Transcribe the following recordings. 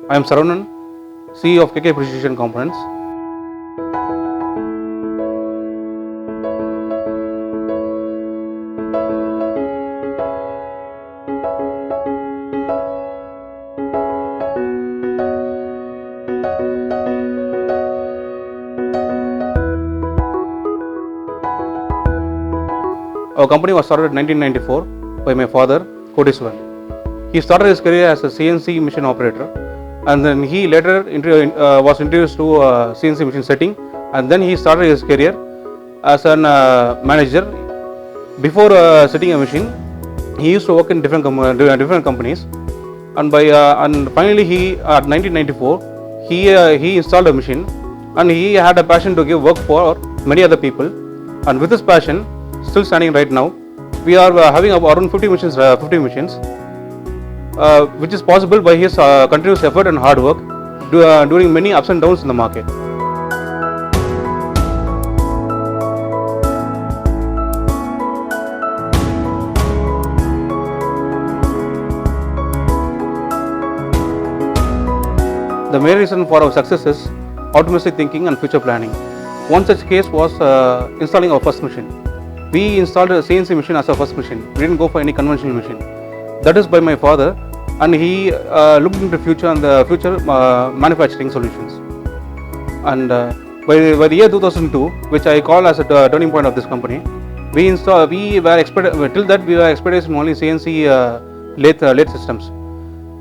I am Saravanan, CEO of KK Precision Components. Our company was started in 1994 by my father, Kodiswaran. He started his career as a CNC machine operator, and then he later was introduced to CNC machine setting, and then he started his career as a manager. Before setting a machine, he used to work in different companies, and finally he at 1994 he installed a machine, and he had a passion to give work for many other people, and with this passion, still standing right now, we are having around 50 machines, which is possible by his continuous effort and hard work during many ups and downs in the market. The main reason for our success is optimistic thinking and future planning. One such case was installing our first machine. We installed a CNC machine as our first machine. We didn't go for any conventional machine. That is by my father, and he looked into the future and the future manufacturing solutions. And by the year 2002, which I call as a turning point of this company, we were expertise in only CNC lathe systems.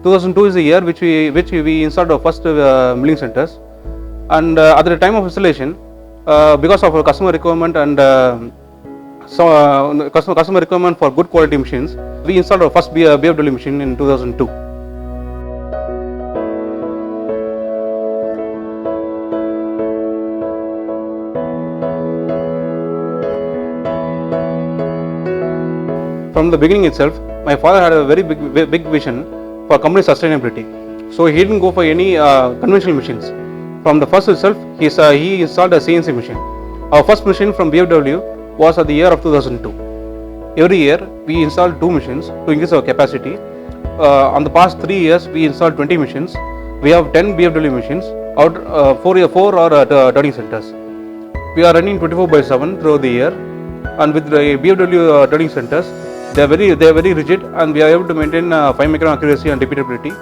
2002 is the year which we installed our first milling centers, and at the time of installation, because of our customer requirement and customer requirement for good quality machines, we installed our first BFW machine in 2002. From the beginning itself, my father had a very big vision for company sustainability. So he didn't go for any conventional machines. From the first itself, he installed a CNC machine. Our first machine from BFW was at the year of 2002. Every year we installed 2 machines to increase our capacity. On the past 3 years we installed 20 machines. We have 10 BFW machines out 4 are turning centers. We are running 24/7 throughout the year, and with the BFW turning centers, they are very rigid, and we are able to maintain 5 micron accuracy and repeatability.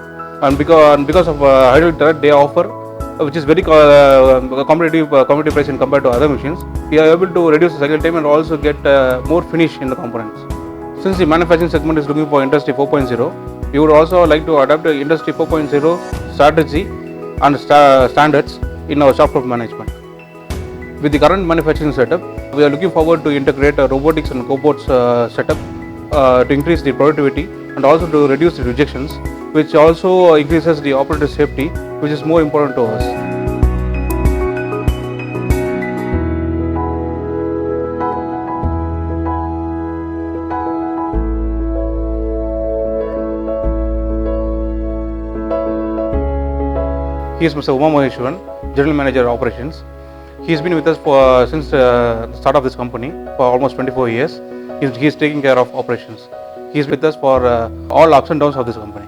And because of hydraulic turret they offer, which is very competitive price in compared to other machines, we are able to reduce the cycle time and also get more finish in the components. Since the manufacturing segment is looking for Industry 4.0, we would also like to adapt the Industry 4.0 strategy and standards in our shop floor management. With the current manufacturing setup, we are looking forward to integrate a robotics and cobots setup to increase the productivity and also to reduce the rejections, which also increases the operator safety, which is more important to us. He is Mr. Uma Maheshwaran, General Manager Operations. He has been with us since the start of this company for almost 24 years. He is taking care of operations. He is with us for all ups and downs of this company.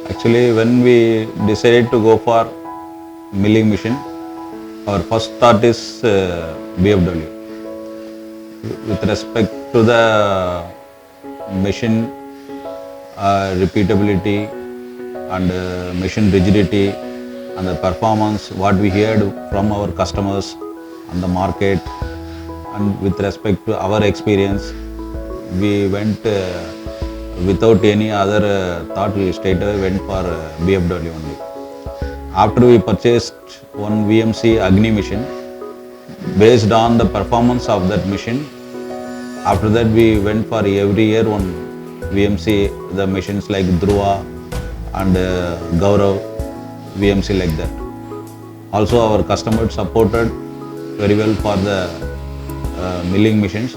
Actually, when we decided to go for milling machine, our first thought is BFW. With respect to the machine repeatability and machine rigidity and the performance, what we heard from our customers and the market, and with respect to our experience, we went without any other thought. We straight away went for BFW only. After we purchased one VMC Agni machine, based on the performance of that machine, after that we went for every year one VMC, the machines like Dhruva and Gaurav VMC like that. Also our customers supported very well for the milling machines.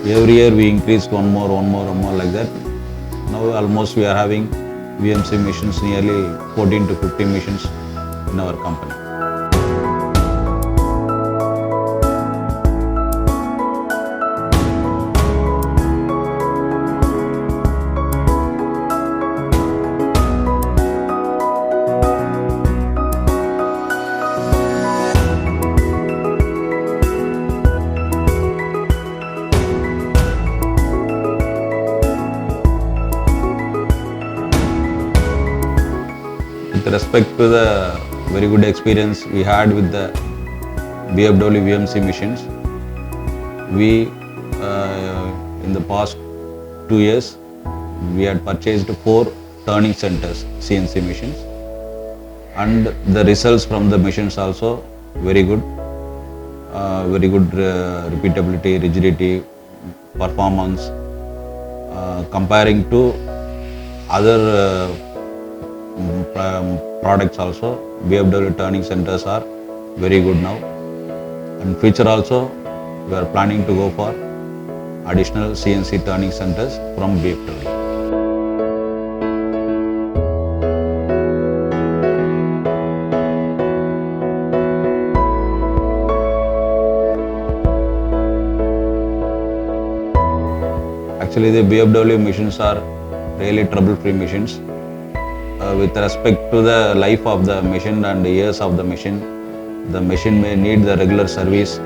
Every year we increased one more like that. Now almost we are having VMC machines, nearly 14 to 15 machines in our company. with respect to the very good experience we had with the BMW VMC machines, we in the past 2 years we had purchased 4 turning centers CNC machines, and the results from the machines also very good. Very good repeatability, rigidity, performance. Comparing to other products also, BMW turning centers are very good now. And future also, we are planning to go for additional CNC turning centers from BMW. Actually, the BMW machines are really trouble-free machines. With respect to the life of the machine and the years of the machine may need the regular service.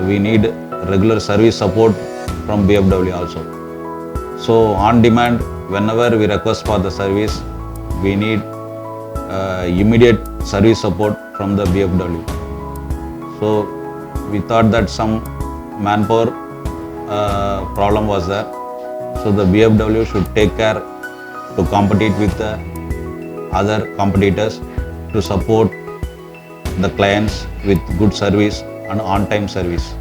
We need regular service support from BMW also. So on demand, whenever we request for the service, we need immediate service support from the BMW. So we thought that some manpower problem was there. So the BMW should take care to compete with the other competitors to support the clients with good service and on-time service.